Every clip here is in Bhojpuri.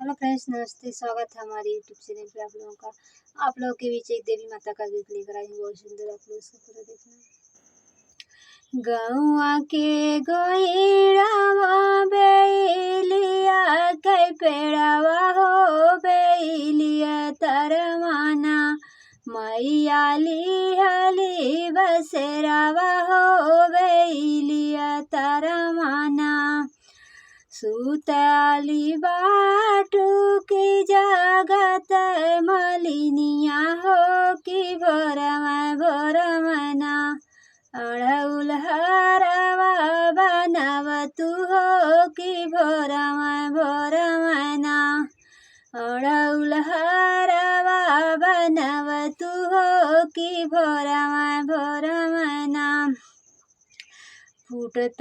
हेलो फ्रेंड्स, नमस्ते। स्वागत है हमारे यूट्यूब चैनल पे आप लोगों का। आप लोगों के बीच एक देवी माता का गीत लेकर आई हूँ, बहुत सुंदर। आप लोग उसको पूरा देखना। गौआ के गोइड़ावा बेलिया के पेड़ावा हो बेलिया तरमाना मैया हली बसेरावा हो बेलिया तरमाना सुताली बाटू की जगत मलिनिया हो कि भोरमना अड़उल हरवा बनव तू हो कि भोरमना अड़उल हरवा बनव तू हो कि भोरमना फूटत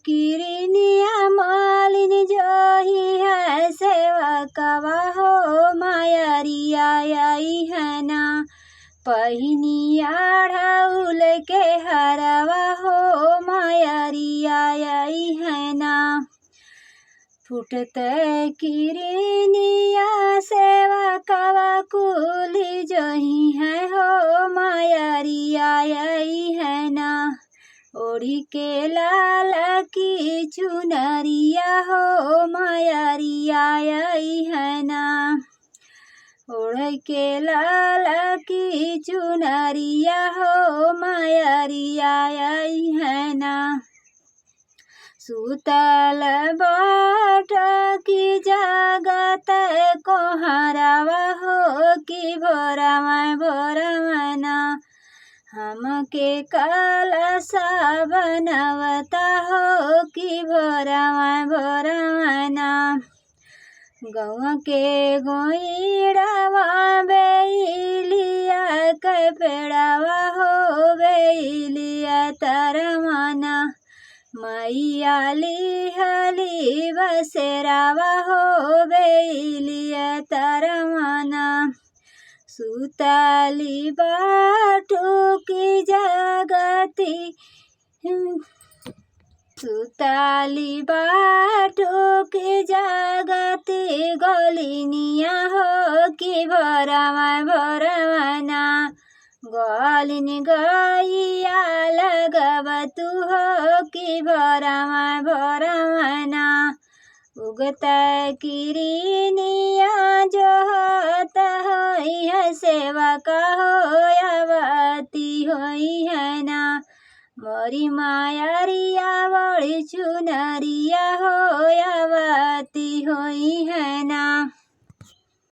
किरनिया मालिन जोही है सेवकवा हो मायरिया आई है ना पहिनिया ढाउल के हरवा हो मायरिया आई है ना फूटत किरनिया सेवकवा कुली जोही है हो मायरिया आई है ना ओढ़ी के लाल की चुनरिया हो मायरिया आई है ना ओढ़ के लाल की चुनरिया हो मायरिया आई है ना सुतल बाट की जगत को हरावा हो कि भोरमना हमके कलसा बनवता हो कि भोरमना गौआ के गोइड़ावा बेलिया के पेड़ावा हो बेलिया तरमाना मैया हली बसेरावा हो बेलिया तरमाना सुताली बाटू की जगती सुताली बाटू की जगती गोलिनिया हो कि भोरमना गोलिन गैया लगब तू हो कि भोरमना उगत किरनिया जो होता है सेवका हो आवती होई है ना मोरी मायरिया बड़ी चुनरिया हो आवती होई है ना